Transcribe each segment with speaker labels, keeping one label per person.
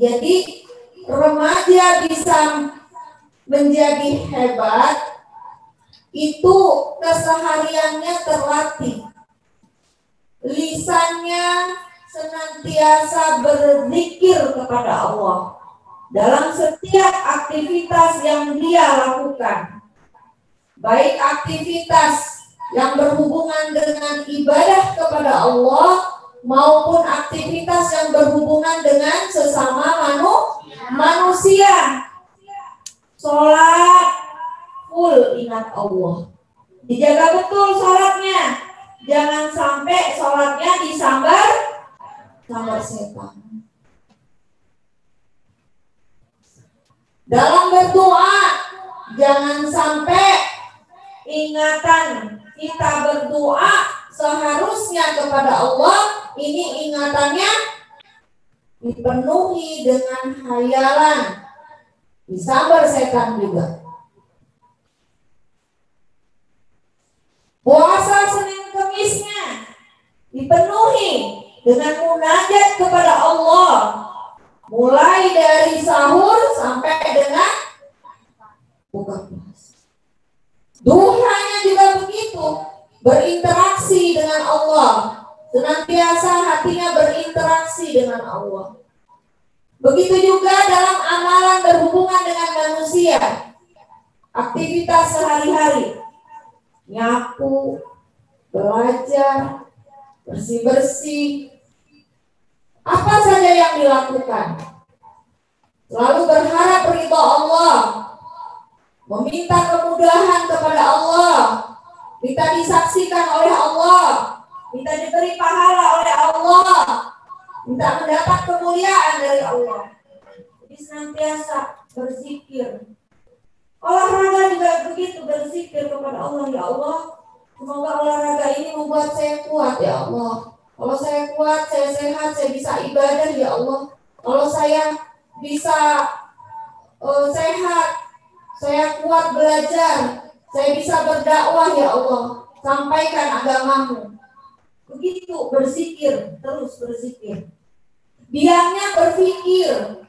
Speaker 1: Jadi remaja bisa menjadi hebat itu kesehariannya terlatih. Lisannya senantiasa berzikir kepada Allah dalam setiap aktivitas yang dia lakukan. Baik aktivitas yang berhubungan dengan ibadah kepada Allah maupun aktivitas yang berhubungan dengan sesama manusia. Sholat full ingat Allah. Dijaga betul sholatnya. Jangan sampai sholatnya disambar setan. Dalam berdoa jangan sampai ingatan kita berdoa seharusnya kepada Allah ini ingatannya dipenuhi dengan khayalan, disambar setan juga. Puasa Senin Kemisnya dipenuhi dengan munajat kepada Allah, mulai dari sahur sampai dengan buka puasa. Duhanya juga begitu, berinteraksi dengan Allah, senantiasa hatinya berinteraksi dengan Allah. Begitu juga dalam amalan berhubungan dengan manusia, aktivitas sehari-hari, nyapu, belajar, bersih-bersih, apa saja yang dilakukan, selalu berharap ridha Allah, meminta kemudahan kepada Allah, minta disaksikan oleh Allah, minta diberi pahala oleh Allah, minta mendapat kemuliaan dari Allah. Jadi senantiasa berzikir. Olahraga juga begitu, berzikir kepada Allah. Ya Allah, semoga olahraga ini membuat saya kuat ya Allah. Kalau saya kuat, saya sehat, saya bisa ibadah ya Allah. Kalau saya bisa sehat, saya kuat belajar, saya bisa berdakwah ya Allah. Sampaikan agamamu. Begitu berzikir, terus berzikir. Diamnya berpikir.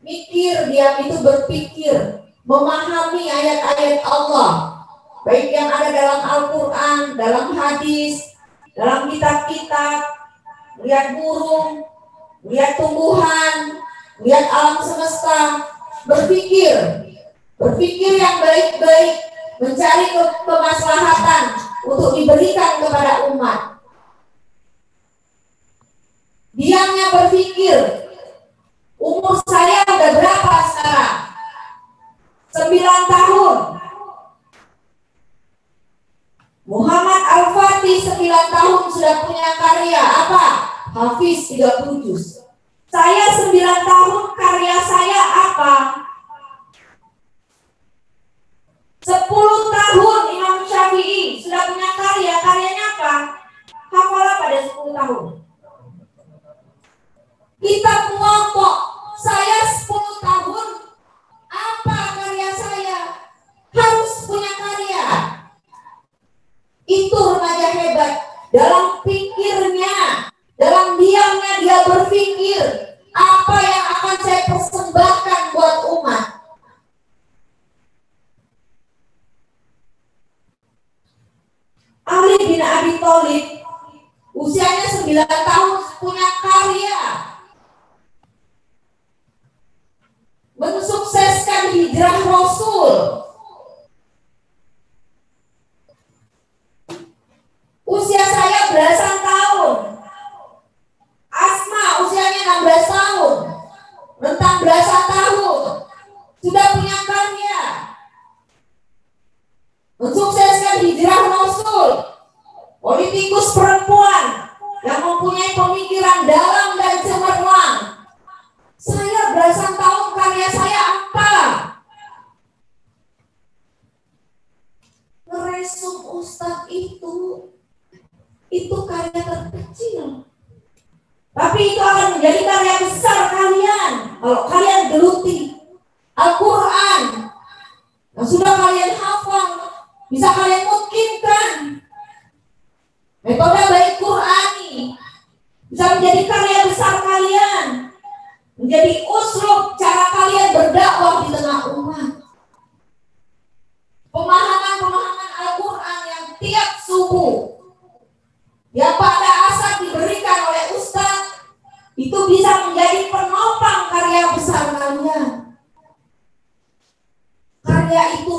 Speaker 1: Mikir, diam itu berpikir. Memahami ayat-ayat Allah, baik yang ada dalam Al-Quran, dalam hadis, dalam kitab-kitab, lihat burung, lihat tumbuhan, lihat alam semesta, berpikir yang baik-baik, mencari kemaslahatan untuk diberikan kepada umat. Diamnya berpikir, umur saya udah berapa sekarang? 9 tahun. Muhammad Al-Fatih 9 tahun sudah punya karya apa? Hafiz 30 juz. Saya 9 tahun karya saya apa? 10 tahun Imam Syafi'i sudah punya karya. Karyanya apa? Hafalah pada 10 tahun. Kitab Muwatta saya 10 tahun. Apa karya saya? Harus punya karya. Itu remaja hebat. Dalam pikirnya, dalam diamnya dia berpikir, apa yang akan saya persembahkan buat umat. Ali bin Abi Thalib usianya 9 tahun punya karya. Mensukseskan hijrah Rasul. Usia saya belasan tahun. Asma usianya 16 tahun. Rentang belasan tahun. Sudah punya karya. Mensukseskan hijrah Rasul. Politikus perempuan yang mempunyai pemikiran dalam dan cemerlang. Saya belasan tahun karya saya apa? Ngeresum Ustadz itu karya terkecil. Tapi itu akan menjadi karya besar kalian. Kalau kalian geluti Al-Quran yang sudah kalian hafal, bisa kalian mungkinkan. Metode baik Qurani bisa menjadi karya besar kalian. menjadi uslub cara kalian berdakwah di tengah umat. Pemahaman-pemahaman Al-Quran yang tiap subuh yang pada asar diberikan oleh Ustadz itu bisa menjadi penopang karya besar kalian. Karya itu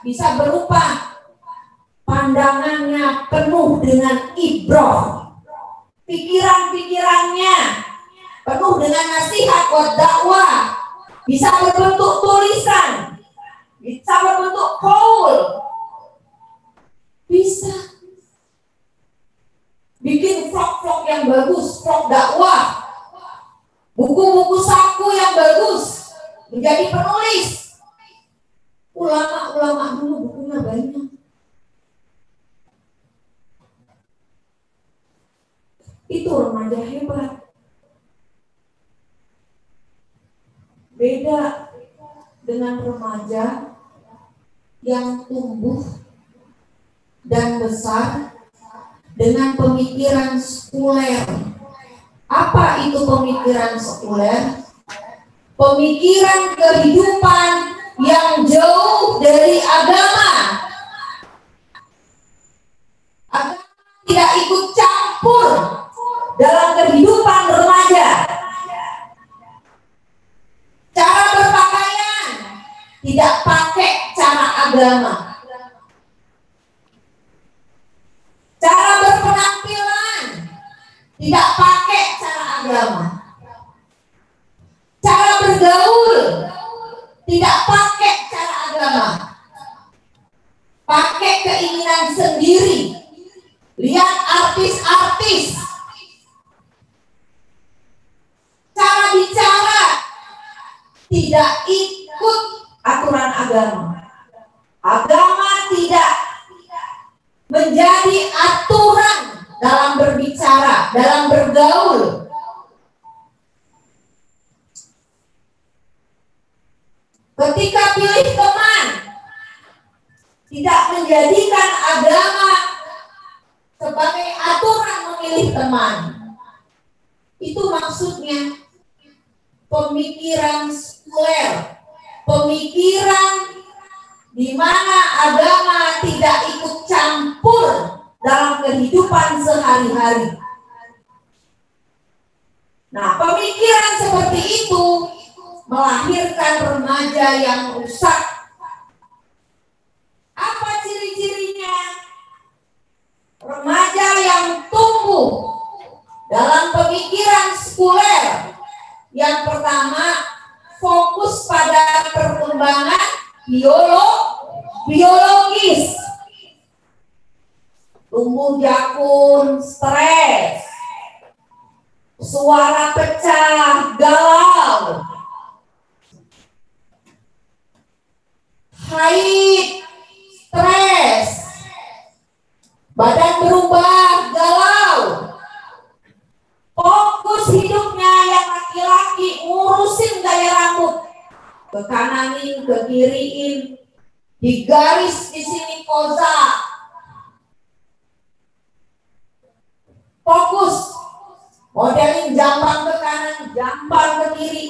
Speaker 1: bisa berupa pandangannya penuh dengan ibrah, pikiran-pikirannya penuh dengan nasihat buat dakwah, bisa berbentuk tulisan, bisa berbentuk qaul, bisa bikin vlog-vlog yang bagus, vlog dakwah, buku-buku saku yang bagus, menjadi penulis. Ulama-ulama dulu bukunya banyak. Itu remaja hebat. Beda dengan remaja yang tumbuh dan besar dengan pemikiran sekuler. Apa itu pemikiran sekuler? Pemikiran kehidupan yang jauh dari agama. Agama tidak ikut campur dalam kehidupan remaja. Cara berpakaian tidak pakai cara agama. Cara berpenampilan tidak pakai cara agama. Cara bergaul tidak pakai cara agama. Pakai keinginan sendiri. Lihat artis-artis. Cara bicara tidak ikut aturan agama. Agama tidak menjadi aturan dalam berbicara, dalam bergaul. Ketika pilih teman, tidak menjadikan agama sebagai aturan memilih teman. Itu maksudnya pemikiran sekuler, pemikiran di mana agama tidak ikut campur dalam kehidupan sehari-hari. Nah, pemikiran seperti itu melahirkan remaja yang rusak. Apa ciri-cirinya? Remaja yang tumbuh dalam pemikiran sekuler. Yang pertama, fokus pada perkembangan biologis. Tumbuh jakun, stres, suara pecah, galau, haid, stres, badan berubah, galau. Fokus hidupnya yang laki-laki ngurusin gaya rambut, ke kananin, ke kiriin, digaris di sini koza. Fokus modelin jambang ke kanan, jambang ke kiri,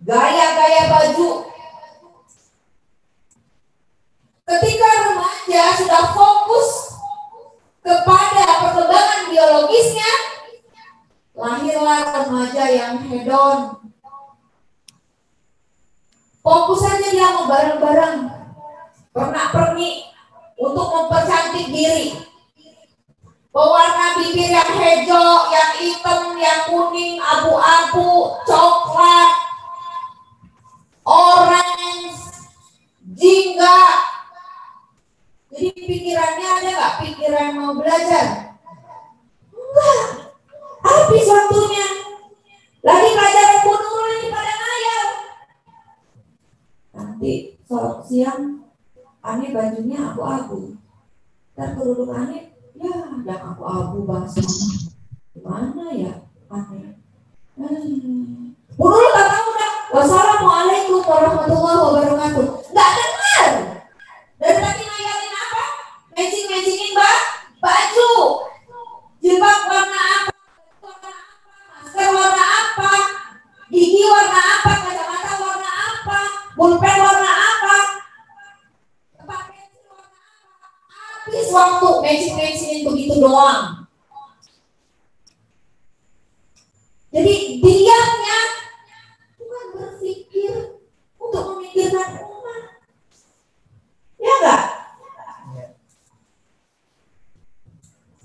Speaker 1: gaya-gaya baju. Ketika remaja sudah fokus kepada perkembangan biologisnya, lahirlah remaja yang hedon. Fokus saja dia mau bareng-bareng, pernak-pernik untuk mempercantik diri. Pewarna bibir yang hijau, yang hitam, yang kuning, abu-abu, coklat, orange, jingga. Jadi pikirannya ada nggak pikiran mau belajar? Enggak, habis waktunya. Lagi pelajaran kuno lagi pada ngayal. Nanti sholat siang, aneh bajunya abu-abu. Dan kerudung aneh, ya yang abu-abu bahasa. Gimana ya aneh? Dulu tak tahu dah. Wassalamualaikum warahmatullahi wabarakatuh. Nggak dengar. Dari tadi ngayalin apa? Matching-matchingin baju. Jilbab warna apa? Masker warna dimensi-mensinin begitu doang. Jadi diamnya bukan berpikir untuk memikirkan umat. Ya enggak?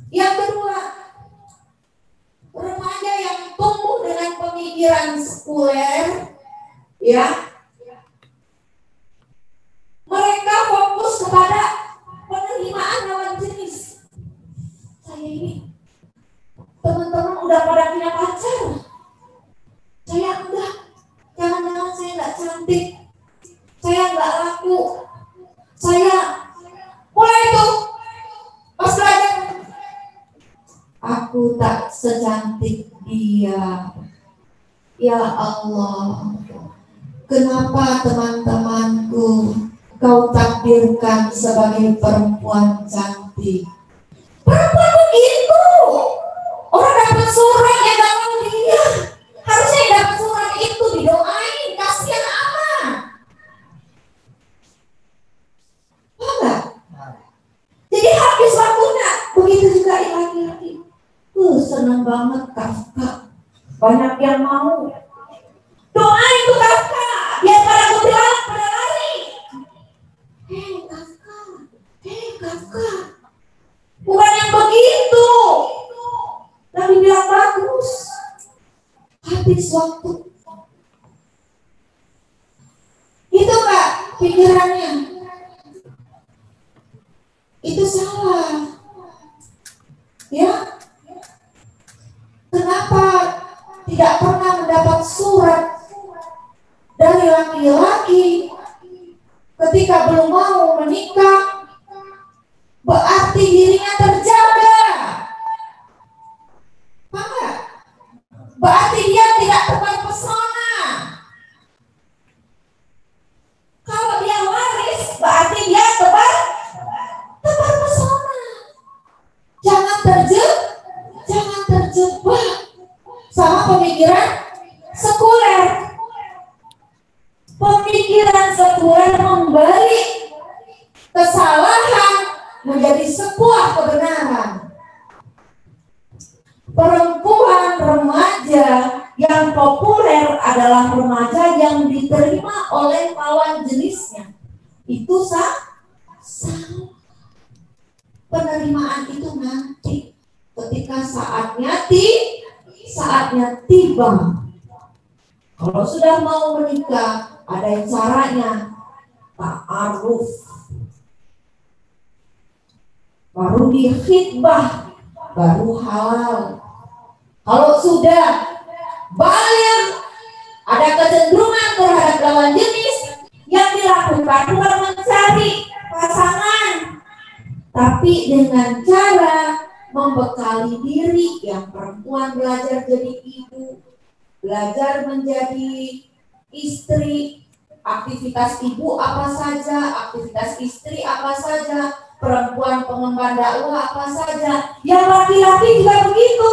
Speaker 1: Yang kedua, remaja yang tumbuh dengan pemikiran sekuler, ya, mereka fokus kepada penerimaan lawan jenis. Saya ini, teman-teman udah pada punya pacar, saya enggak. Jangan-jangan saya enggak cantik, saya enggak laku, saya mulai itu pas belajar, aku tak secantik dia. Ya Allah, kenapa teman-temanku kau takdirkan sebagai perempuan cantik? Perempuan begitu. Orang dapat surat yang dalam dia. Harusnya yang dapat surat itu didoain, kasihan amat. Enggak? Jadi habis waktunya. Begitu juga yang laki-laki. Senang banget Kafka. Banyak yang mau. Doain tuh Kafka. Biar pada kuntilanak pada lari. Kafka. Bukan yang begitu. Tapi bilang bagus. Habis waktu. Itu Kak pikirannya. Itu salah. Ya. Kenapa tidak pernah mendapat surat dari laki-laki ketika belum mau menikah? Berarti dirinya terjaga. Maka berarti dia tidak terpesona. Kalau dia waris, berarti dia terpesona. Jangan terjebak sama pemikiran sekuler. Pemikiran sekuler membalik kesalahan menjadi sebuah kebenaran. Perempuan remaja yang populer adalah remaja yang diterima oleh lawan jenisnya. Itu salah. Penerimaan itu nanti ketika saatnya tiba. Kalau sudah mau menikah, ada yang caranya ta'aruf, baru dikhitbah, baru halal. Kalau sudah balik, ada kecenderungan terhadap lawan jenis, yang dilakukan bukan mencari pasangan, tapi dengan cara membekali diri. Yang perempuan belajar jadi ibu, belajar menjadi istri, aktivitas ibu apa saja, aktivitas istri apa saja, perempuan pengemban dakwah apa saja. Yang laki-laki juga begitu.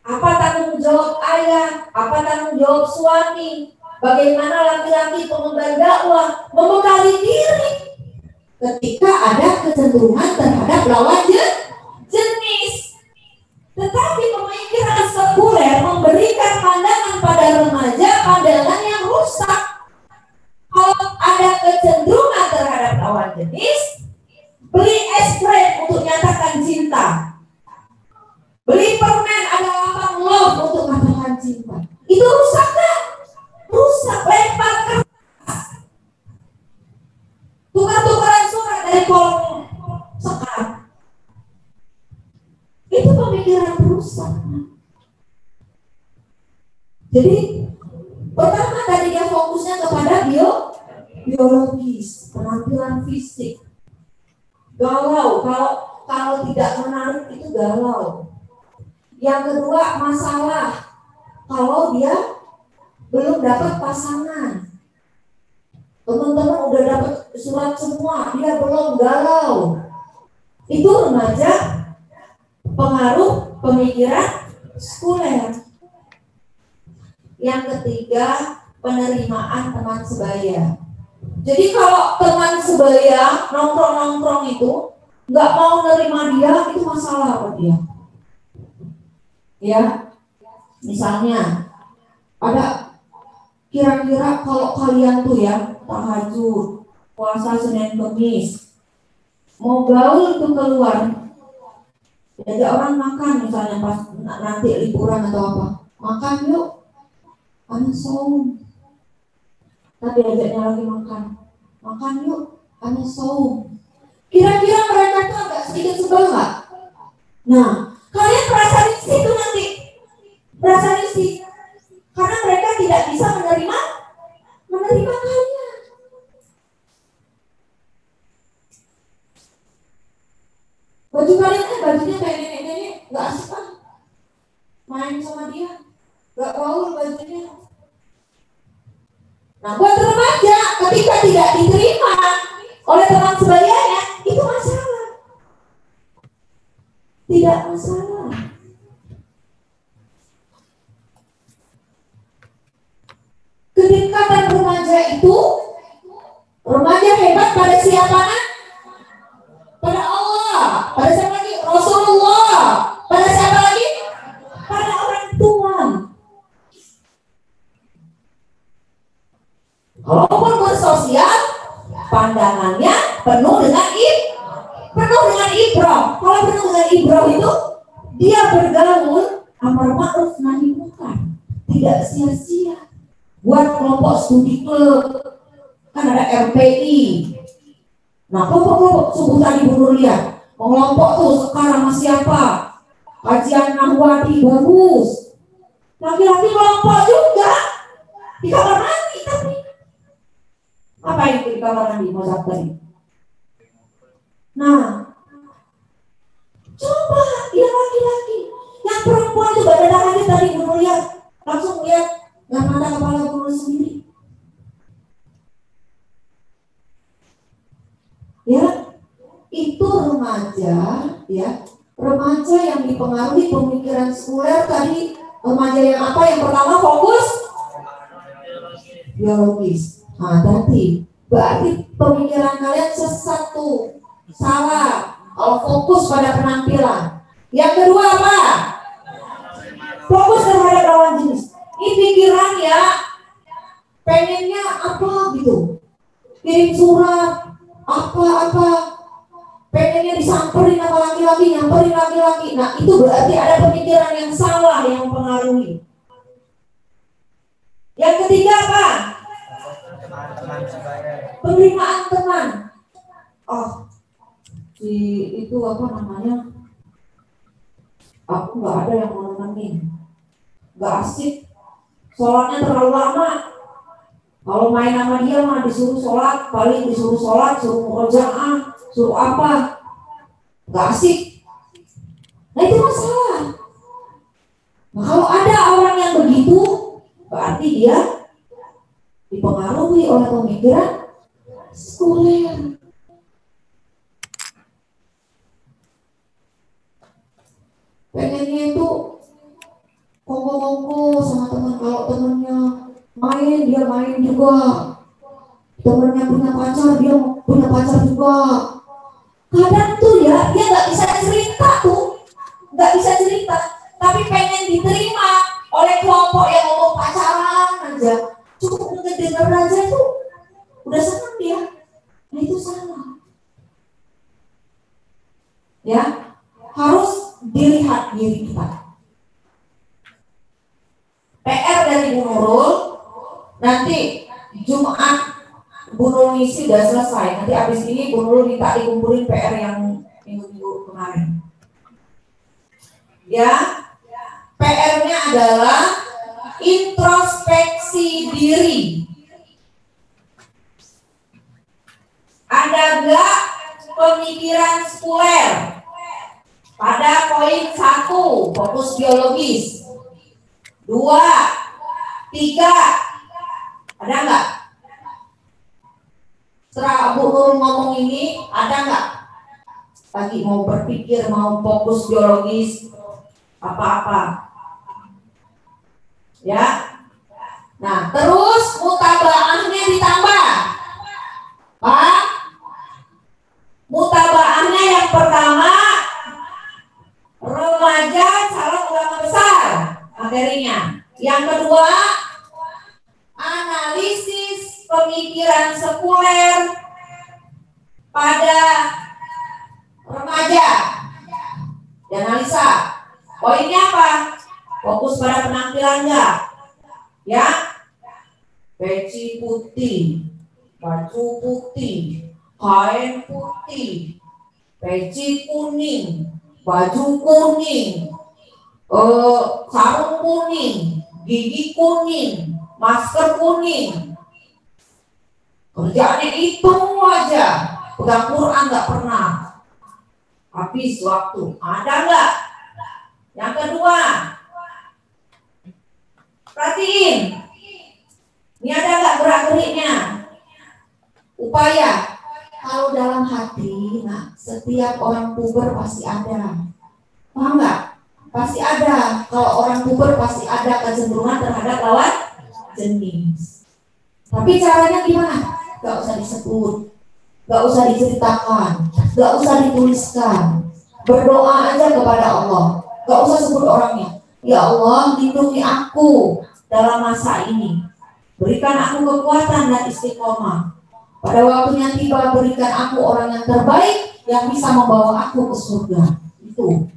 Speaker 1: Apa tanggung jawab ayah, apa tanggung jawab suami, bagaimana laki-laki pengemban dakwah membekali diri ketika ada kecenderungan terhadap lawan jenis. Tetapi pemikiran sekuler memberikan pandangan pada remaja, pandangan yang rusak. Kalau ada kecenderungan terhadap lawan jenis, beli es krim untuk nyatakan cinta, beli permen ada lambang love untuk nyatakan cinta. Itu rusak kan? Rusak, lempar kertas, tukar-tukaran surat dari kolom sekat. Itu pemikiran rusak. Jadi pertama tadi dia fokusnya kepada biologis, penampilan fisik. Galau, kalau tidak menarik itu galau. Yang kedua masalah, kalau dia belum dapat pasangan. Teman-teman udah dapat surat semua, dia belum, galau. Itu remaja pengaruh pemikiran sekuler. Yang ketiga, penerimaan teman sebaya. Jadi kalau teman sebaya nongkrong-nongkrong itu nggak mau nerima dia, itu masalah buat dia. Ya, misalnya ada kira-kira kalau kalian tuh ya tahajud, puasa Senin Kamis, mau gaul tuh keluar, jadi orang makan misalnya pas nanti liburan atau apa, makan yuk, anak saum. Tadi ajaknya lagi makan yuk, anak saum. Kira-kira mereka tuh agak sedikit sebel nggak? Nah, kalian merasa risih tuh nanti, merasa risih, karena mereka tidak bisa menerima kalian. Baju kalian kan bajunya kayak nenek-nenek, nggak asik kan? Main sama dia, nggak gaul bajunya. Nah, buat remaja ketika tidak diterima oleh teman sebayanya, itu masalah. Tidak masalah. Kedekatan remaja itu, remaja hebat pada siapa? Pada Allah. Pada siapa lagi? Rasulullah. Pada siapa lagi? Pada orang tua. Walaupun bersosial, pandangannya penuh dengan ibrah. Kalau penuh dengan ibrah itu, dia bergaul amar ma'ruf nahi munkar, tidak sia-sia. Buat kelompok studi klub, kan ada RPI. Nah, kelompok subuh tadi Bu Nur lihat, kelompok tuh sekarang sama siapa? Kajian Nahwadi bagus. Laki-laki kelompok juga di kamar mandi tapi. Apa itu di kamar mandi Mozart tadi? Nah, coba dia laki-laki, yang perempuan itu gak ada darahnya tadi Bu Nur lihat, langsung lihat nggak ada kepala Bu Nur sendiri. Ya, itu remaja, ya, remaja yang dipengaruhi pemikiran sekuler tadi. Remaja yang apa? Yang pertama fokus biologis. Nah, berarti pemikiran kalian sesat tuh, salah. Kalau fokus pada penampilan. Yang kedua apa? Fokus terhadap lawan jenis. Ini pikiran ya, pengennya apa gitu, kirim surat apa, pengennya disamperin sama laki-laki, nyamperin laki-laki. Nah, itu berarti ada pemikiran yang salah yang mempengaruhi. Yang ketiga apa? Penerimaan teman. Oh, itu apa namanya? Aku nggak ada yang mau nemenin, nggak asik, sholatnya terlalu lama. Kalau main sama dia mah disuruh sholat, paling disuruh sholat, suruh murojaah, suruh apa, nggak asik. Nah, itu masalah. Nah, kalau ada orang yang begitu, berarti dia dipengaruhi oleh pemikiran sekuler. Pengennya itu kongko-kongko sama teman. Kalau temennya main, dia main juga. Temennya punya pacar, dia punya pacar juga. Kadang tuh ya, dia nggak bisa cerita tuh, nggak bisa cerita. Tapi pengen diterima oleh kelompok yang ngomong pacaran aja. Cukup ngedenger aja tuh udah senang dia. Nah, itu salah. Ya, harus dilihat diri kita. PR dari Bu Nurul, nanti Jumat Bu Nurul ngisi udah selesai. Nanti abis ini Bu Nurul minta dikumpulin PR yang minggu-minggu kemarin. Ya, PR-nya adalah introspeksi diri. Ada gak pemikiran sekuler? Pada poin 1, fokus biologis. 2, 3, ada nggak? Setelah Bu Nur ngomong ini, ada nggak? Lagi mau berpikir, mau fokus biologis, apa-apa? Ya. Nah, terus mutabaahnya ditambah. Pak, mutabaahnya yang materinya. Yang kedua, analisis pemikiran sekuler pada remaja. Dianalisa. Poinnya apa? Fokus pada penampilan enggak? Ya. Peci putih, baju putih, kain putih, peci kuning, baju kuning, sarung kuning, gigi kuning, masker kuning. Kerjaannya itu aja. Pegang Quran nggak pernah. Habis waktu. Ada nggak? Yang kedua, perhatiin. Ini ada nggak gerak-geriknya? Upaya. Kalau dalam hati, nah, setiap orang puber pasti ada. Paham nggak? Pasti ada. Kalau orang puber pasti ada kecenderungan terhadap lawan jenis. Tapi caranya gimana? Gak usah disebut, gak usah diceritakan, gak usah dituliskan. Berdoa aja kepada Allah. Gak usah sebut orangnya. Ya Allah, lindungi aku dalam masa ini. Berikan aku kekuatan dan istiqomah. Pada waktunya tiba, berikan aku orang yang terbaik yang bisa membawa aku ke surga. Itu.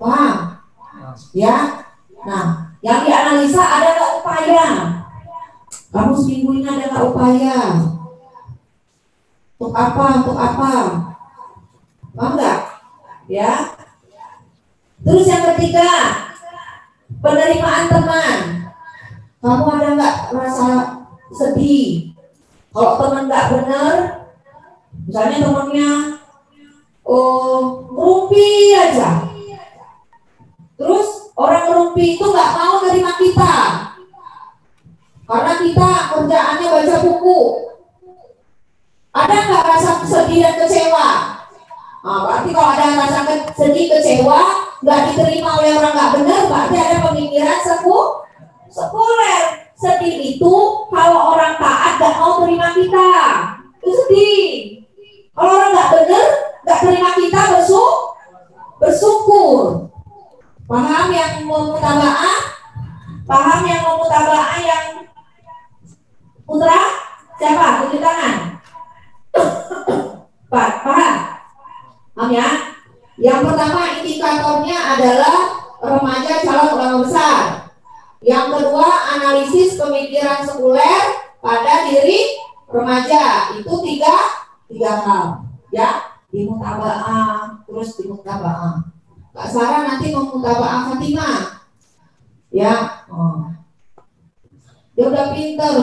Speaker 1: Paham? Ya? Nah, yang dianalisa ada nggak upaya? Kamu seminggu ini ada nggak upaya? Untuk apa? Untuk apa? Paham nggak? Ya. Terus yang ketiga, penerimaan teman. Kamu ada nggak rasa sedih? Kalau teman nggak benar, misalnya temannya ngerumpi aja. Terus orang ngerumpi itu nggak mau nerima kita. Karena kita kerjaannya baca buku. Ada nggak rasa sedih dan kecewa? Nah, berarti kalau ada rasa sedih, kecewa, nggak diterima oleh orang nggak benar, berarti ada pemikiran sekuler. Sedih itu kalau orang taat nggak mau terima kita, itu sedih. Kalau orang nggak benar, nggak terima kita, bersyukur. Paham yang mau mutaba'ah? Paham yang mau mutaba'ah yang putra? Siapa? Tunjuk tangan. Paham? Paham ya? Yang pertama indikatornya adalah remaja calon ulama besar. Yang kedua analisis pemikiran sekuler pada diri remaja. Itu tiga hal. Ya, di mutaba'ah, terus di mutaba'ah. Kak Sarah nanti mau mutaba'ah Fatimah. Ya, dia udah pinter.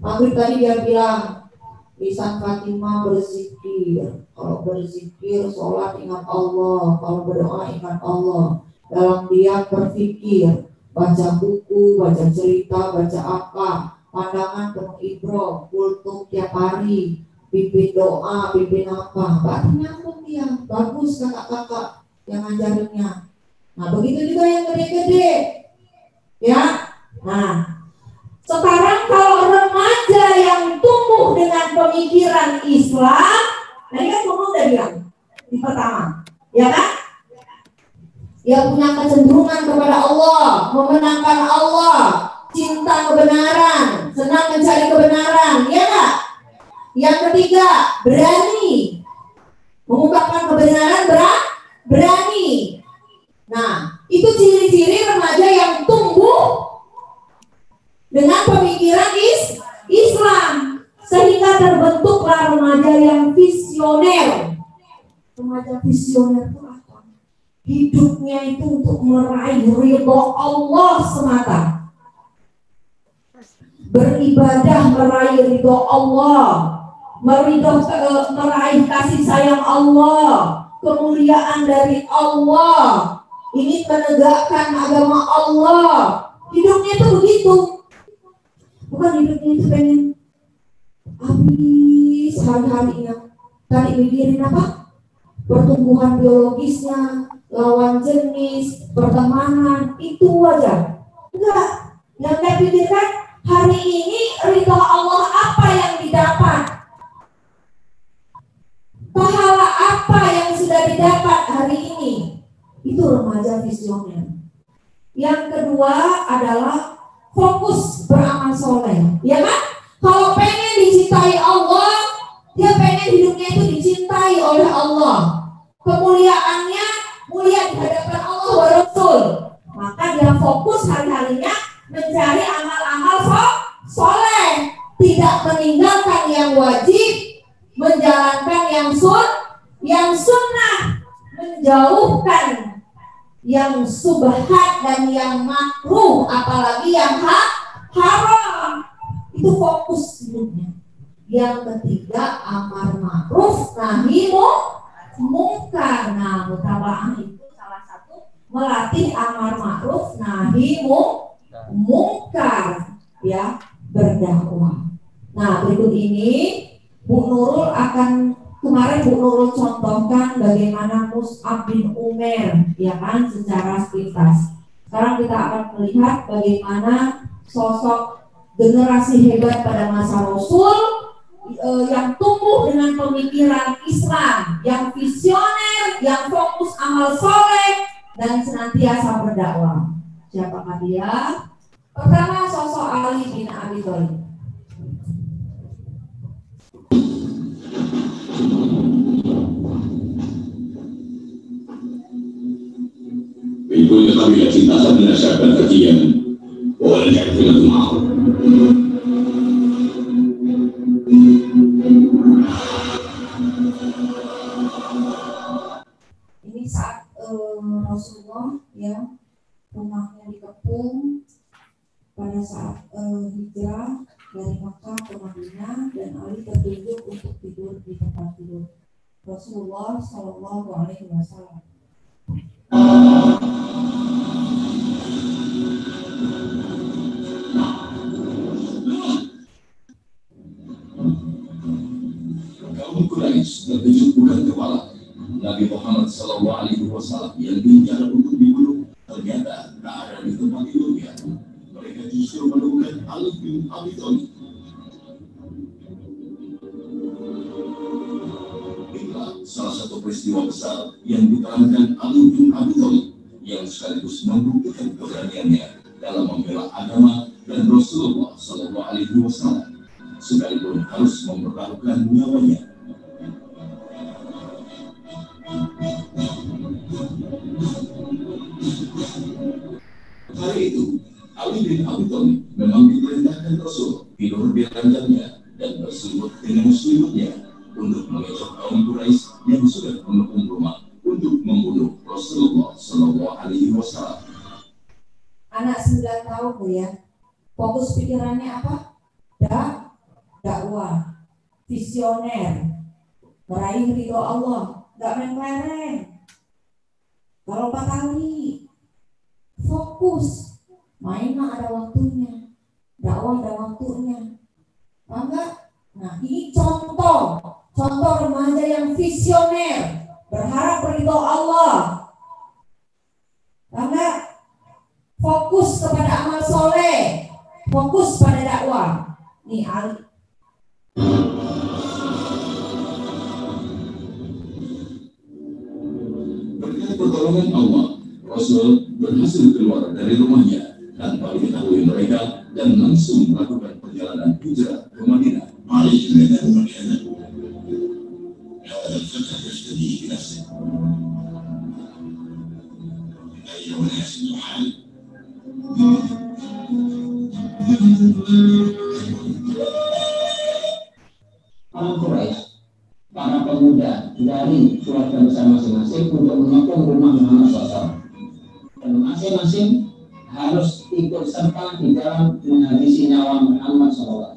Speaker 1: Maghrib tadi dia bilang, lisan Fatimah berzikir. Kalau berzikir, sholat ingat Allah. Kalau berdoa ingat Allah. Dalam diam berpikir, baca buku, baca cerita, baca apa, pandangan penuh ibroh, kultum tiap hari, pimpin doa, pimpin apa. Berarti nyambung dia. Bagus kakak-kakak yang ngajarinnya. Nah, begitu juga yang gede-gede. Ya. Nah, sekarang kalau remaja yang tumbuh dengan pemikiran Islam, tadi kan kamu udah bilang di pertama, ya kan? Yang punya kecenderungan kepada Allah, memenangkan Allah, cinta kebenaran, senang mencari kebenaran, ya kan? Yang ketiga, berani mengungkapkan kebenaran, berani. Nah, itu ciri-ciri remaja yang tumbuh dengan pemikiran Islam, sehingga terbentuklah remaja yang visioner. Remaja visioner itu apa? Hidupnya itu untuk meraih ridho Allah semata. Beribadah meraih ridho Allah, meraih kasih sayang Allah, kemuliaan dari Allah, ingin menegakkan agama Allah. Hidupnya itu begitu. Bukan hidupnya itu pengen habis hari-harinya. Tadi mikirin apa? Pertumbuhan biologisnya, lawan jenis, pertemanan, itu aja. Enggak. Yang saya pikirkan hari ini ridha Allah apa yang didapat? Pahala apa yang sudah didapat hari ini? Itu remaja visioner. Yang kedua adalah fokus beramal soleh, ya kan? Kalau pengen dicintai Allah, dia pengen hidupnya itu dicintai oleh Allah, kemuliaannya mulia di hadapan Allah wa Rasul, maka dia fokus hari-harinya mencari amal-amal soleh, tidak meninggalkan yang wajib, menjalankan yang sunnah, menjauhkan yang subhat dan yang makruh, apalagi yang haram. Itu fokus hidupnya. Yang ketiga, amar ma'ruf nahi mungkar. Nah, mutabaah itu salah satu melatih amar ma'ruf nahi mungkar, ya, berdakwah. Nah, berikut ini Bu Nurul kemarin Bu Nurul contohkan bagaimana Mus'ab bin Umair, ya kan, secara sepintas. Sekarang kita akan melihat bagaimana sosok generasi hebat pada masa Rasul yang tumbuh dengan pemikiran Islam, yang visioner, yang fokus amal soleh dan senantiasa berdakwah. Siapakah dia? Pertama, sosok Ali bin Abi Thalib.
Speaker 2: بكل قبيلة أخذنا شابا ذكيا ولنعرفنة معه.
Speaker 1: Ini saat Rasulullah, ya, rumahnya dikepung pada saat hijrah dari Makkah ke Madinah, dan Ali tertunjuk untuk tidur di tempat tidur Rasulullah Shallallahu Alaihi Wasallam.
Speaker 2: Kaum Quraisy tertunjuk bukan kepala. Nabi Muhammad Sallallahu Alaihi Wasallam yang diincar untuk dibunuh ternyata tak ada di tempat tidurnya. Mereka justru menemukan Ali bin Abi Thalib. Inilah salah satu peristiwa besar yang diterangkan Ali bin Abi Thalib yang sekaligus membuktikan keberaniannya dalam membela agama dan Rasulullah Sallallahu Alaihi Wasallam, sekalipun harus mempertaruhkan nyawanya. Hari itu, Ali bin Abi Thalib memang diperintahkan Rasul tidur di ranjangnya dan berselimut dengan selimutnya untuk mengecoh kaum Quraisy yang sudah mengepung rumah untuk membunuh Rasulullah Sallallahu Alaihi Wasallam.
Speaker 1: Anak 9 tahun tuh, ya, fokus pikirannya apa? Dakwah, visioner, meraih ridho Allah, nggak main-main. Kalau 4 kali fokus, main mah ada waktunya, dakwah ada waktunya, enggak? Nah, ini contoh remaja yang visioner, berharap ridho Allah, enggak? Fokus kepada amal soleh, fokus pada dakwah. Nih Ali.
Speaker 2: Berkat pertolongan Allah, Rasul berhasil keluar dari rumahnya tanpa diketahui mereka dan langsung melakukan perjalanan hijrah ke Madinah. عليك من المكانة هذا الفتى يجتدي بنفسه أيها الناس الحال
Speaker 3: Orang Quraisy, para pemuda dari keluarga besar masing-masing untuk mengepung rumah Muhammad SAW, dan masing-masing harus ikut serta di dalam menghabisi nyawa Muhammad SAW.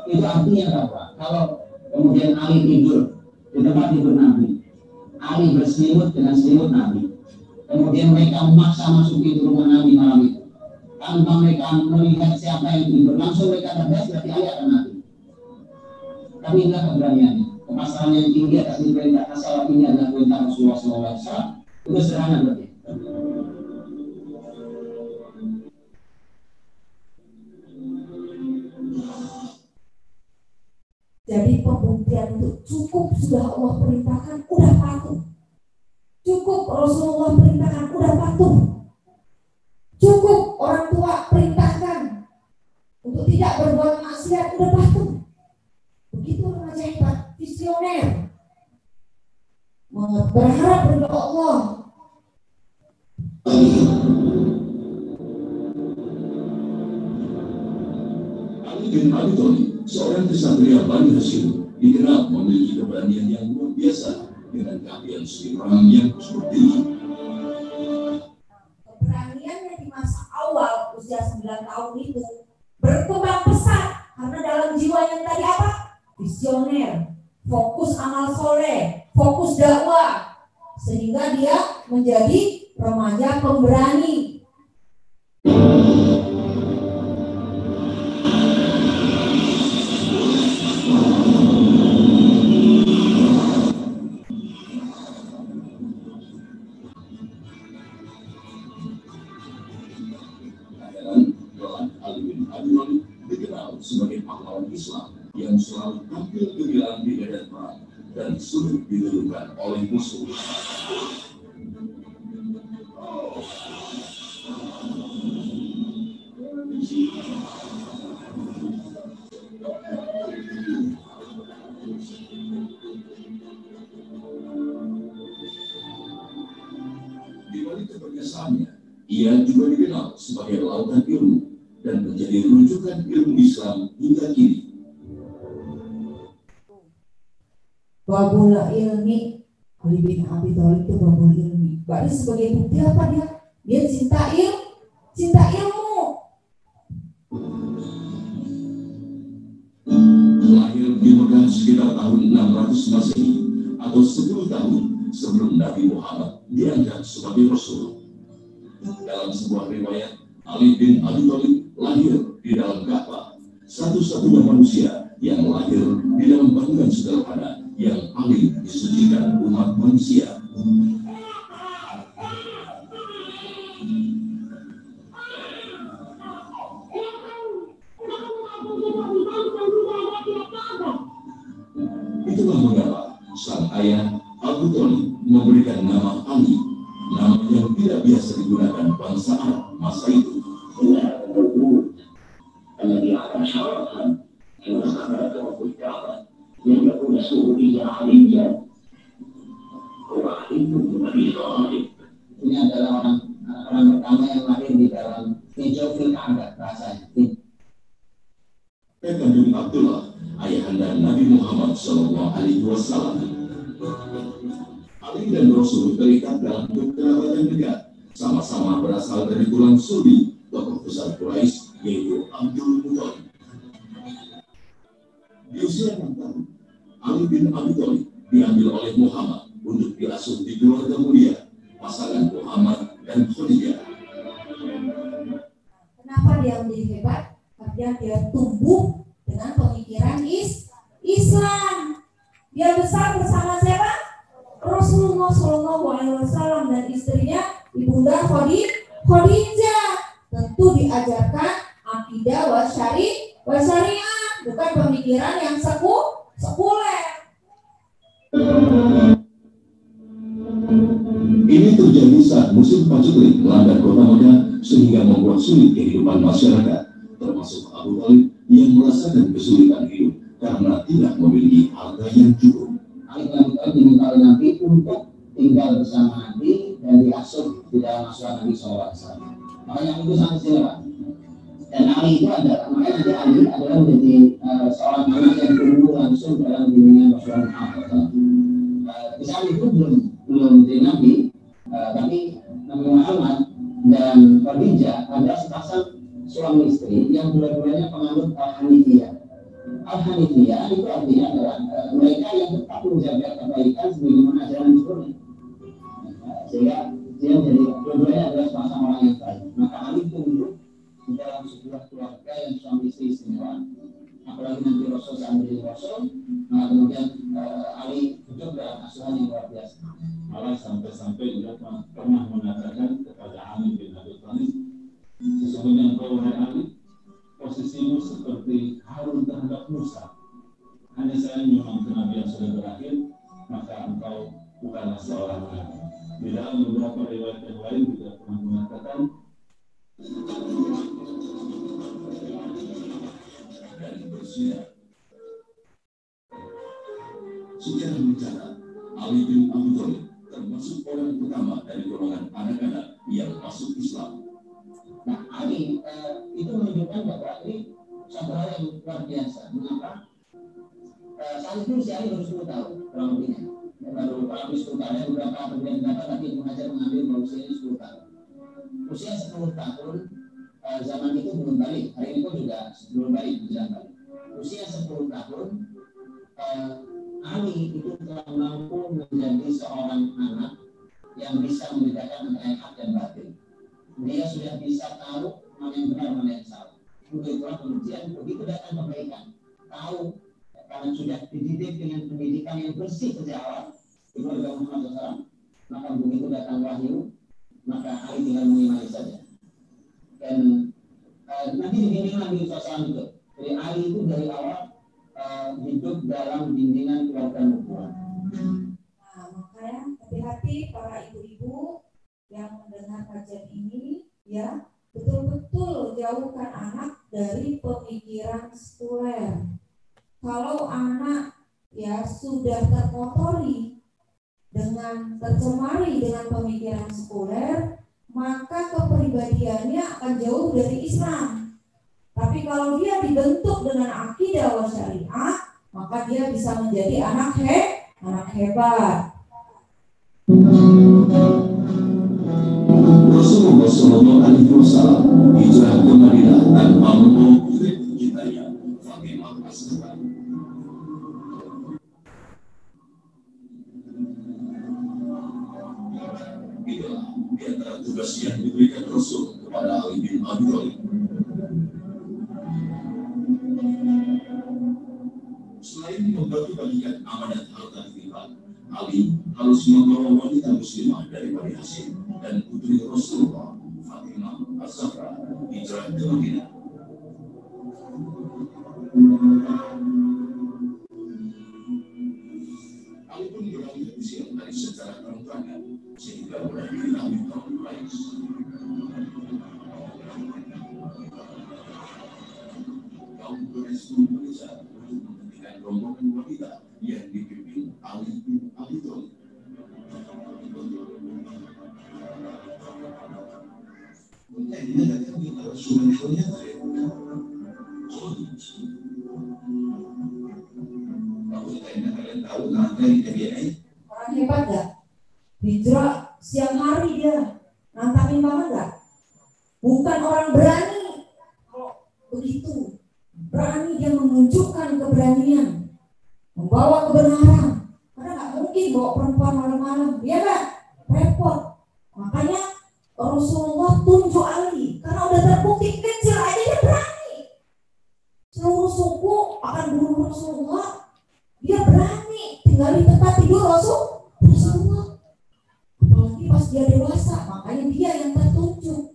Speaker 3: Itu artinya apa? Kalau kemudian Ali tidur di tempat tidur Nabi, Ali berselimut dengan selimut Nabi, kemudian mereka memaksa masuk ke rumah Nabi malam itu, tanpa mereka melihat siapa yang tidur, langsung mereka terbang, berarti Ali akan mati. Tapi inilah keberaniannya, kepasrahan yang tinggi atas perintah asal ini adalah perintah Rasulullah SAW. Itu sederhana berarti.
Speaker 1: Jadi pembuktian itu cukup sudah Allah perintahkan, udah patuh. Cukup Rasulullah perintahkan, udah patuh. maksiat udah patuh. Begitu remaja hebat, visioner, berharap pada Allah.
Speaker 2: Ali bin Abi Thalib, seorang kesatria Bani Hashim, dikenal memiliki keberanian yang luar biasa dengan keahlian seni perang yang cukup tinggi.
Speaker 1: Keberaniannya di masa awal usia 9 tahun itu berkembang pesat karena dalam jiwa yang tadi apa? Visioner, fokus amal soleh, fokus dakwah, sehingga dia menjadi remaja pemberani.
Speaker 2: Ali bin Abi Thalib dikenal sebagai pahlawan Islam yang selalu tampil gemilang di medan perang dan sulit diluluhkan oleh musuh. Di balik keperkasaannya, ia juga dikenal sebagai lautan ilmu dan menjadi rujukan ilmu Islam hingga kini.
Speaker 1: Babul ilmi, Ali bin Abi Thalib itu babul ilmi. Berarti sebagai bukti apa dia? Dia cinta ilmu.
Speaker 2: Lahir di Mekah sekitar tahun 600 Masehi atau 10 tahun sebelum Nabi Muhammad diangkat sebagai Rasul. Dalam sebuah riwayat, Ali bin Abi Thalib lahir di dalam Ka'bah, satu-satunya manusia yang lahir di dalam bangunan sederhana yang paling disucikan umat manusia. Itulah mengapa sang ayah Abu Thalib memberikan nama Ali, nama yang tidak biasa digunakan bangsa Arab masa itu.
Speaker 3: الذي على شرفا كما خبرت رب الكعبة لم يكن سوريا عليا هو علي بن أبي طالب. Ini adalah orang pertama yang lahir di dalam hijau fil Ka'bah rasanya.
Speaker 2: Kandung Abdullah, ayahanda Nabi Muhammad SAW. Ali dan Rasul terikat dalam kekerabatan dekat, sama-sama berasal dari tulang sulbi tokoh besar Quraisy, yaitu Abdul Muthalib. Di usia 6 tahun, Ali bin Abi Thalib diambil oleh Muhammad untuk diasuh di keluarga mulia, pasangan Muhammad dan Khadijah.
Speaker 1: Kenapa dia menjadi hebat? Karena dia tumbuh dengan pemikiran Islam. Dia besar bersama siapa? Rasulullah SAW dan istrinya Ibunda Khadijah. Tentu diajarkan akidah wa syariah, bukan pemikiran yang sekuler.
Speaker 2: Ini terjadi saat musim paceklik melanda kota Mekah sehingga membuat sulit kehidupan masyarakat, termasuk Abu Thalib yang merasakan kesulitan hidup karena tidak memiliki harta yang cukup.
Speaker 3: Ali bin Abi Thalib diminta oleh Nabi untuk tinggal bersama Nabi dan diasuh di dalam asuhan Nabi SAW. Makanya itu sangat istimewa. Dan Ali itu adalah, makanya nanti Ali adalah menjadi seorang anak yang tumbuh langsung dalam bimbingan Rasulullah SAW. Di saat itu belum jadi Nabi, tapi Nabi Muhammad dan Khadijah adalah sepasang suami istri yang dua-duanya penganut Al-Hanifiyah. Al-Hanifiyah itu artinya adalah mereka yang tetap menjaga kebaikan sebagaimana ajaran Islam. Sehingga dia menjadi dua-duanya adalah sepasang orang yang baik. Maka Ali tumbuh di dalam sebuah keluarga yang suami istri istimewa. Apalagi nanti Rasul saat menjadi Rasul, maka kemudian Ali hidup dalam asuhan yang luar biasa.
Speaker 4: Malah sampai-sampai dia pernah mengatakan kepada Ali bin Abi Thalib, sesungguhnya engkau wahai Ali, posisimu seperti Harun terhadap Musa. Hanya saya memang kenabian sudah berakhir, maka engkau bukanlah seorang nabi. Di dalam beberapa riwayat yang lain juga pernah mengatakan,
Speaker 3: Islam. Nah, Ali itu menunjukkan bahwa ini satu hal yang luar biasa. Mengapa? Saat itu si Ali baru 10 tahun kurang lebihnya. Baru 10 tahun. Ada beberapa perbedaan pendapat, tapi Ibnu Hajar mengambil bahwa usianya 10 tahun. Usia 10 tahun zaman itu belum balik. Hari ini pun juga belum balik, menjelang balik. Usia 10 tahun Ali itu telah mampu menjadi seorang anak yang bisa membedakan antara yang hak dan batil. Dia sudah bisa tahu mana yang benar, mana yang salah. Untuk itulah kemudian begitu datang kebaikan, tahu karena sudah dididik dengan pendidikan yang bersih sejak awal. Itu adalah Muhammad SAW. Maka begitu datang wahyu, maka Ali tinggal mengimani saja. Dan nanti dibimbinglah di suasana itu. Jadi Ali itu dari awal hidup dalam bimbingan keluarga nubuah.
Speaker 1: Nah, makanya hati-hati para ibu-ibu yang mendengar kajian ini, ya, betul-betul jauhkan anak dari pemikiran sekuler. Kalau anak ya sudah terkotori dengan tercemari dengan pemikiran sekuler, maka kepribadiannya akan jauh dari Islam. Tapi kalau dia dibentuk dengan akidah wa syariah, maka dia bisa menjadi anak hebat.
Speaker 2: Rasulullah SAW hijrah ke Madinah tanpa membawa putri cintanya Fatimah Az-Zahra. Itulah di antara tugas yang diberikan Rasul kepada Ali bin Abi Thalib. Selain membagi-bagikan amanat harta infak, Ali harus membawa wanita muslimah dari Bani Hashim dan putri Rasulullah Fatimah Az-Zahra hijrah ke Madinah. Ali pun beralih usia dari secara terang-terangan sehingga mulai dikenali kaum Quraisy. Kaum Quraisy pun berusaha untuk menghentikan rombongan wanita yang dipimpin Ali bin Abi Thalib. Ini kata kita Rasulullah kalian tahu dari KBI
Speaker 1: Orang hebat gak? Hijrah siang hari dia nantangin banget gak? Bukan orang berani. Kalau begitu berani dia menunjukkan keberanian, membawa kebenaran. Karena gak mungkin bawa perempuan malam-malam, dia kan repot. Makanya Rasulullah tunjuk Ali karena udah terbukti kecil aja dia berani. Seluruh suku akan bunuh Rasulullah, dia berani tinggal di tempat tidur Rasulullah. Apalagi pas dia dewasa, makanya dia yang tertunjuk.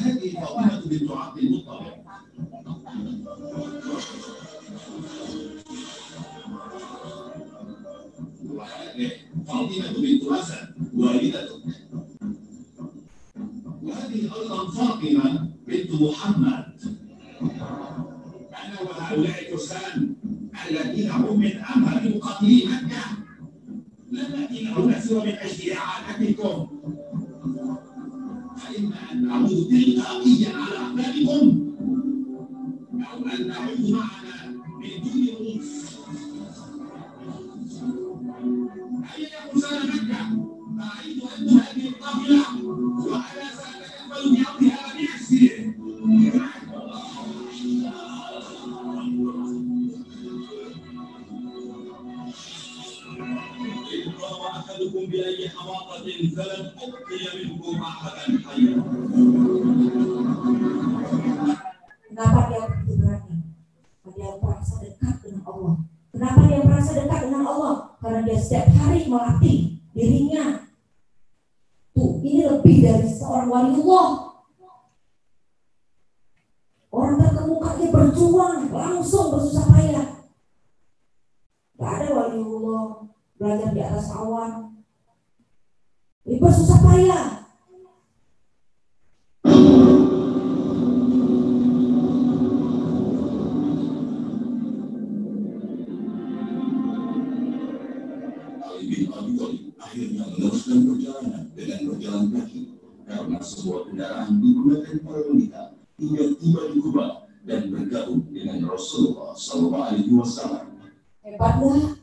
Speaker 2: هذه فاطمة بنت عبد المطلب وهذه فاطمة بنت أسد والدته وهذه أيضا فاطمة بنت محمد. أنا وهؤلاء الفرسان الذين هم من أمهر مقاتلي مكة لم نأتي هنا سوى من أجل إعانتكم، فإما أن نعود تلقائيا على أخلاقكم أو أن نعود معنا من دون رؤوس. هيا يا فرسان مكة، رأيت أن هذه القافلة وأنا سأتكفل بأمرها بنفسي. إن روى أحدكم بأي حواقة فلن أبقي منكم أحدا حيا.
Speaker 1: Kenapa dia begitu berani? Dia merasa dekat dengan Allah. Kenapa dia merasa dekat dengan Allah? Karena dia setiap hari melatih dirinya. Tuh, ini lebih dari seorang waliullah. Orang terkemuka dia berjuang, langsung bersusah payah. Gak ada waliullah belajar di atas awan. Dia bersusah payah.
Speaker 2: sebuah kendaraan digunakan para wanita hingga tiba di Kuba dan bergabung dengan Rasulullah SAW.
Speaker 1: Hebatlah.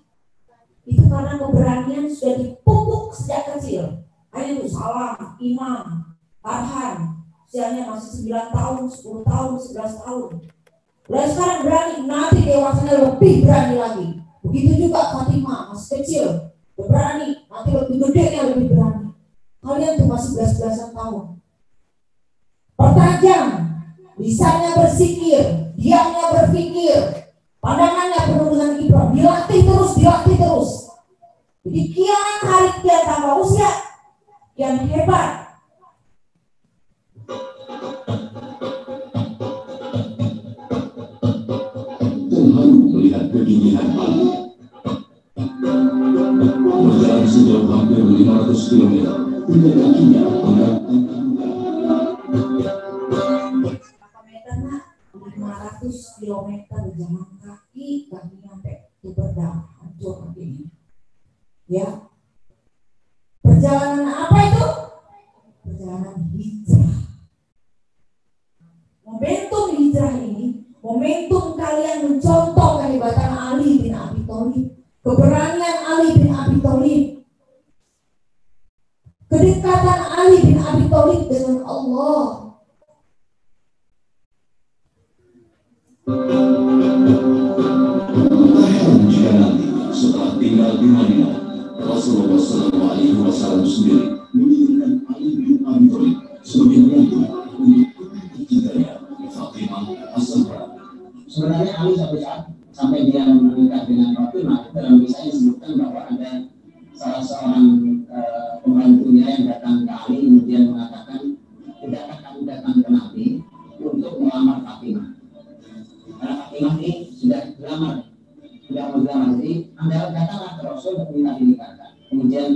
Speaker 1: Itu karena keberanian sudah dipupuk sejak kecil. Ayo Salam, Imam, Farhan, usianya masih 9 tahun, 10 tahun, 11 tahun. Mulai sekarang berani, nanti dewasanya lebih berani lagi. Begitu juga Fatimah, masih kecil, berani, nanti lebih gedenya lebih berani. Kalian tuh masih 11-11 tahun. Pertajam, lisannya bersikir, diamnya berpikir, pandangannya penuh dengan ibrah, dilatih terus. Jadi kian hari kian tambah usia, kian hebat.
Speaker 2: Terharu melihat kegigihan Ali. Berjalan sejauh hampir 500 km, hingga kakinya menggerakkan terluka.
Speaker 1: 500 km berjalan kaki sampai itu berdarah, hancur kakinya. Ya, perjalanan apa itu? Perjalanan hijrah. Momentum hijrah ini, momentum kalian mencontoh kehebatan Ali bin Abi Thalib, keberanian Ali bin Abi Thalib, kedekatan Ali bin Abi Thalib dengan Allah.
Speaker 2: Jika nanti setelah tinggal di Madinah, Rasulullah SAW sendiri menginginkan Ali bin Abi Thalib sebagai menantu untuk ketiganya, Fatimah As-Zahra.
Speaker 3: Sebenarnya Ali satu saat sampai dia menikah dengan Fatimah, dalam kisah disebutkan bahwa ada salah seorang pembantunya yang datang ke Ali kemudian mengatakan, tidakkah kamu datang ke Nabi untuk melamar Fatimah? Karena Fatimah ini sudah dilamar, sudah mau dilamar, jadi Anda datanglah ke Rasul untuk minta dinikahkan. Kemudian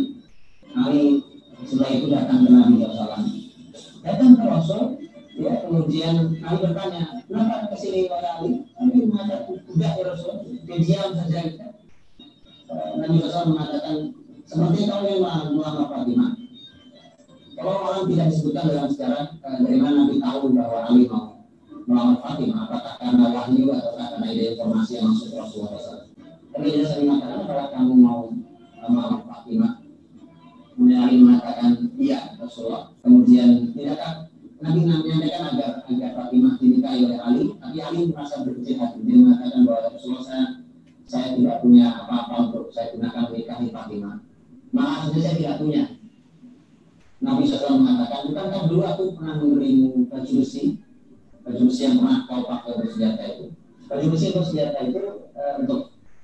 Speaker 3: Ali setelah itu datang ke Nabi SAW, datang ke Rasul. Ya, kemudian Ali bertanya, kenapa kesini pada Ali? Nabi mengatakan, tidak ya Rasul, dia diam saja. Nabi SAW mengatakan, seperti kau yang melamar Fatimah. Kalau orang tidak disebutkan dalam sejarah, dari mana Nabi tahu bahwa Ali mau melamar Fatimah, apakah karena wahyu atau karena ada informasi yang masuk Rasulullah SAW. Tapi dia sering mengatakan, kalau kamu mau melamar Fatimah, kemudian Ali mengatakan, iya Rasulullah. Kemudian tidakkah Nabi menyampaikan agar Fatimah dinikahi oleh Ali, tapi Ali merasa berkecil hati. Dia mengatakan bahwa Rasulullah saya tidak punya apa-apa untuk saya gunakan menikahi Fatimah. Malah saja saya tidak punya. Nabi SAW mengatakan, bukankah dulu aku pernah memberimu baju besi yang pernah kau pakai untuk senjata itu. Baju besi untuk senjata itu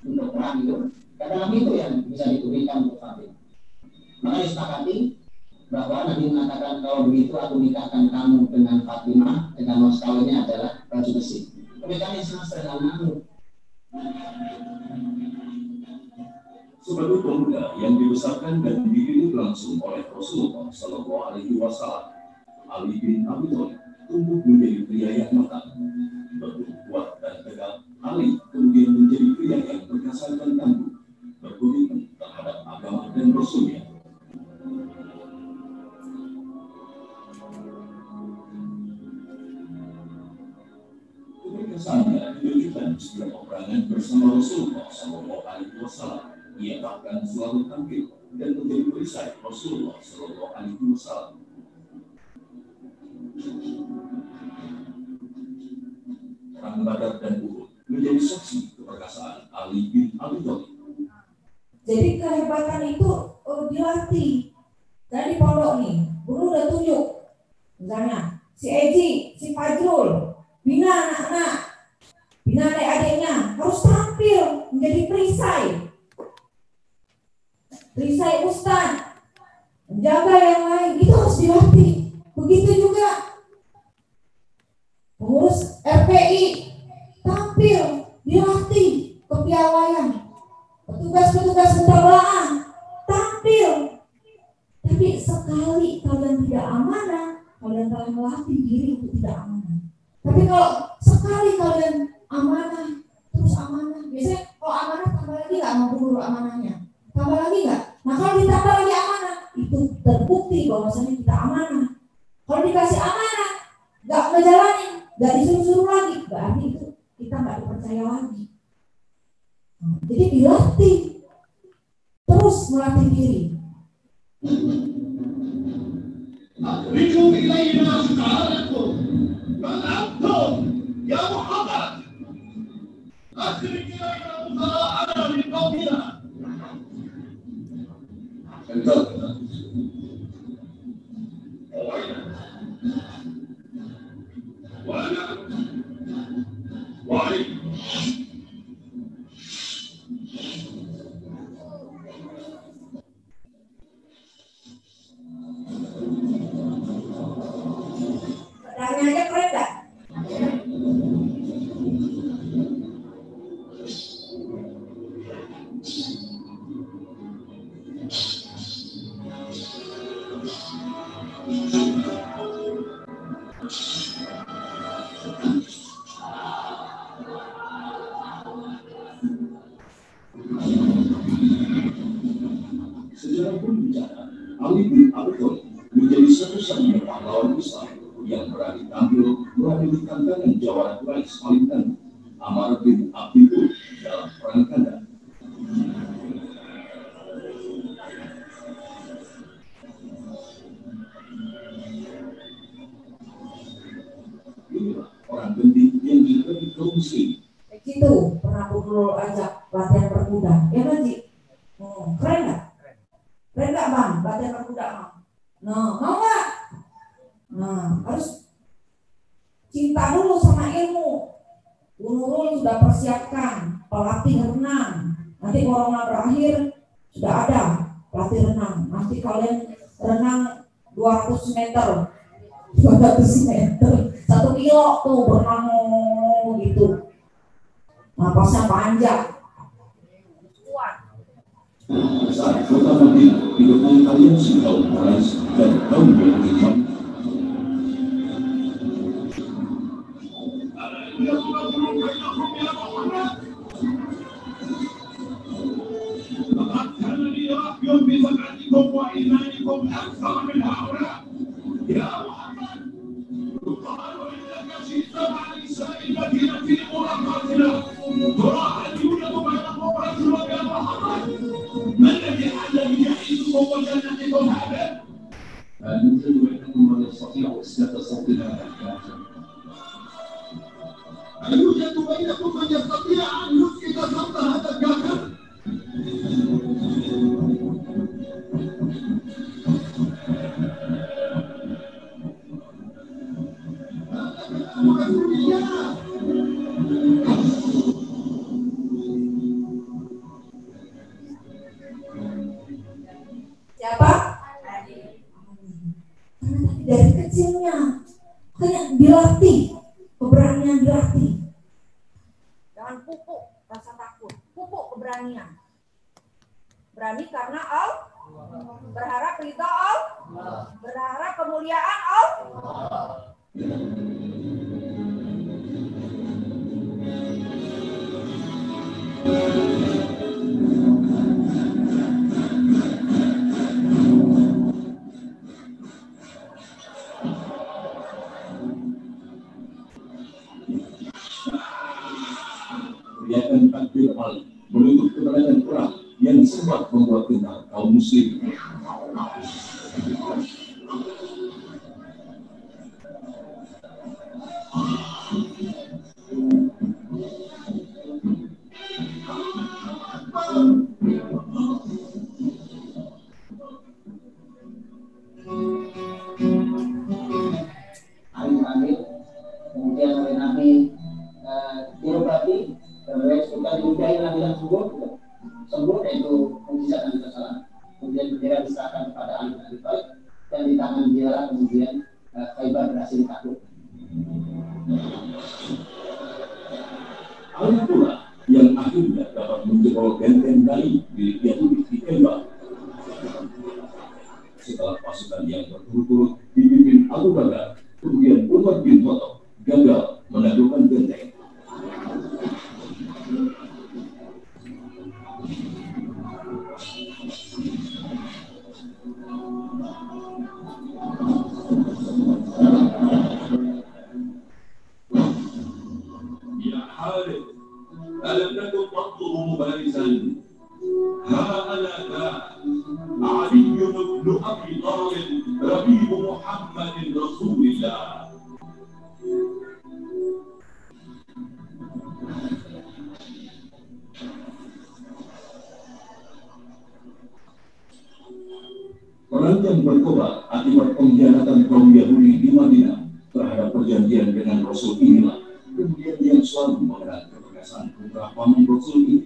Speaker 3: untuk perang itu. Kata Nabi itu yang bisa diberikan untuk Fatimah. Maka disepakati bahwa Nabi mengatakan, kalau begitu aku nikahkan kamu dengan Fatimah, dengan mas kawinnya adalah baju besi. Pernikahan yang sangat sederhana.
Speaker 2: Sebagai pemuda yang dibesarkan dan dididik langsung oleh Rasulullah SAW, Ali bin Abi Thalib tumbuh menjadi pria yang matang, bertubuh kuat dan tegar. Ali kemudian menjadi pria yang perkasa dan tangguh, berkomitmen terhadap agama dan Rasulnya. Keberkasaannya ditunjukkan di setiap peperangan bersama Rasulullah SAW. Ia bahkan selalu tampil dan menjadi perisai Rasulullah SAW. Perang Badar dan Uhud menjadi saksi keperkasaan Ali bin Abi Thalib.
Speaker 1: Jadi kehebatan itu dilatih. Saya di pondok nih, guru udah tunjuk, misalnya si Eji, si Fajrul, bina anak-anak, bina adik-adiknya harus tampil menjadi perisai ustaz, menjaga yang lain, itu harus dilatih. Begitu juga pengurus RPI tampil, dilatih kepiawaian, petugas-petugas kebawahan tampil. Tapi sekali kalian tidak amanah, kalian telah melatih diri untuk tidak amanah. Tapi kalau sekali kalian amanah, terus amanah, biasanya kalau amanah tambah lagi nggak mau guru amanahnya, tambah lagi nggak? Nah kalau ditambah lagi amanah, itu terbukti bahwasanya kita amanah. Kalau dipercaya lagi. Jadi dilatih, terus melatih diri.
Speaker 2: أخرجوا إلينا أفكاركم من أنتم يا محمد أخرج إلينا أمراءنا من قومنا انطلقنا وأنا وعلي
Speaker 1: Pedangnya aja keren gak?
Speaker 2: Sejarah pun mencatat Ali bin Abi Thalib menjadi satu-satunya pahlawan Islam yang berani tampil menghadapi tantangan jawara Quraisy paling tangguh, Amr bin Abdul dalam perang Khandaq. Inilah orang genting yang diberi kaum muslim.
Speaker 1: Gitu, pernah dulu ajak latihan berkuda, ya kan Ji? Keren gak? Keren gak Bang, latihan berkuda Bang? Nah, mau gak? Nah, harus cinta dulu sama ilmu. Bu Nurul sudah persiapkan pelatih renang. Nanti corona berakhir sudah ada pelatih renang. Nanti kalian renang 200 meter, 200 meter, 1 kilo tuh berenang gitu. Napasnya panjang. Kuat.
Speaker 2: Saat kota Madinah dikepung aliansi kaum Quraisy dan kaum Yahudi. يوجد بينكم من يستطيع أن يسكت صوت هذا الكافر؟
Speaker 1: Siapa? Dari kecilnya kayak dilatih, keberanian dilatih. Jangan pupuk rasa takut, pupuk keberanian. Berani karena Allah, berharap ridha Allah, berharap kemuliaan Allah.
Speaker 2: Teriakan takbir Ali menuntut kemenangan perang yang sempat membuat gentar kaum muslim.
Speaker 3: Hari terakhir, kemudian oleh Nabi Dirobati, kemudian suka diudahi Nabi yang sembuh, yaitu mujizat Nabi Sallam. Kemudian bendera diserahkan kepada Ali bin Abi Thalib dan di tangan dia kemudian Khaybar berhasil ditakluk.
Speaker 2: Ali pula yang akhirnya dapat menjebol benteng Dai di Yahudi di Khaybar. Setelah pasukan yang berturut-turut dipimpin Abu Bakar, kemudian Umar bin Khattab gagal menaklukkan benteng. Ya Khalid, ألم تكن تطلب مبارزا ها أنا ذا علي بن أبي طالب ربيب محمد رسول الله. Perang yang berkobar akibat pengkhianatan kaum Yahudi di Madinah terhadap perjanjian dengan Rasul inilah kemudian yang selalu mengenal ketegasan putra paman Rasul ini.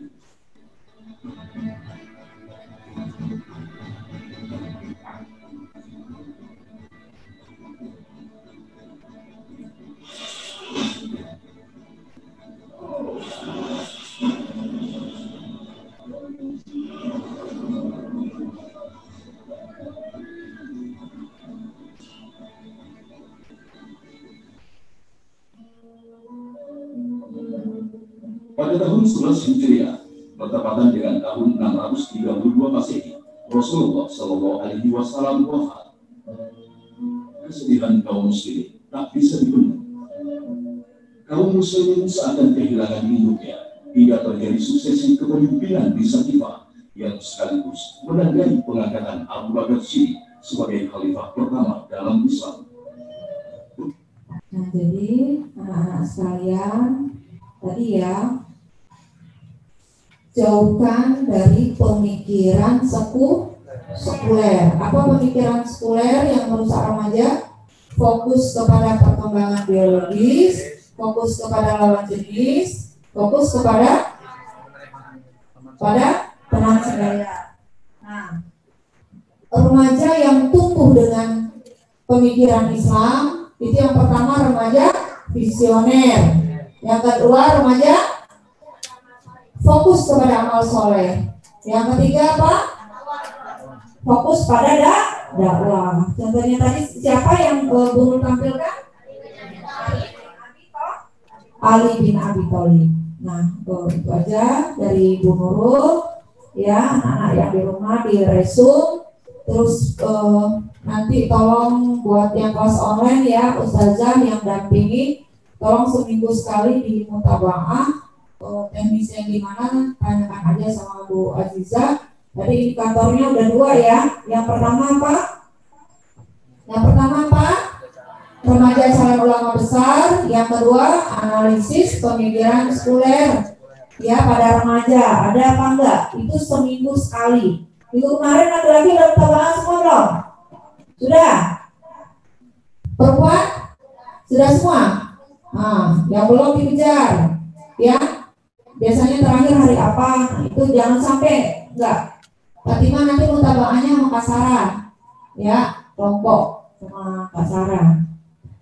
Speaker 2: Pada tahun 11 Hijriah, bertepatan dengan tahun 632 Masehi, Rasulullah Shallallahu Alaihi Wasallam wafat. Kesedihan kaum muslimin tak bisa dibendung. Kaum muslimin seakan kehilangan induknya hingga terjadi suksesi kepemimpinan di Saqifah yang sekaligus menandai pengangkatan Abu Bakar Siddiq sebagai khalifah pertama dalam Islam.
Speaker 1: Nah, jadi anak-anak sekalian, tadi ya, jauhkan dari pemikiran sekuler. Apa pemikiran sekuler yang merusak remaja? Fokus kepada perkembangan biologis, fokus kepada lawan jenis, fokus kepada teman sebaya. Nah, remaja yang tumbuh dengan pemikiran Islam itu yang pertama remaja visioner, yang kedua remaja fokus kepada amal soleh. Yang ketiga apa? Fokus pada dakwah. Contohnya tadi siapa yang Bung tampilkan? Ali bin Abi Thalib. Nah, itu aja dari Bu Nurul. Ya, anak-anak yang di rumah diresum. Terus nanti tolong buat yang kelas online ya, Ustazah yang dampingi, tolong seminggu sekali di mutabaah. Teknisnya gimana, tanyakan aja sama Bu Aziza. Jadi indikatornya udah 2 ya. Yang pertama apa? Remaja calon ulama besar. Yang kedua, analisis pemikiran sekuler ya pada remaja. Ada apa enggak? Itu seminggu sekali. Minggu kemarin laki-laki udah mutabaah semua belum? Sudah? Perempuan? Sudah semua? Nah, yang belum dikejar ya. Biasanya terakhir hari apa? Nah, itu jangan sampai enggak. Fatimah nanti mutabaahnya sama Kak Sarah. Ya, kelompok sama Kak Sarah.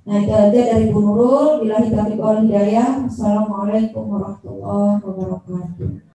Speaker 1: Nah, itu aja dari Bu Nurul. Billahi taufiq wal hidayah. Assalamualaikum warahmatullahi wabarakatuh.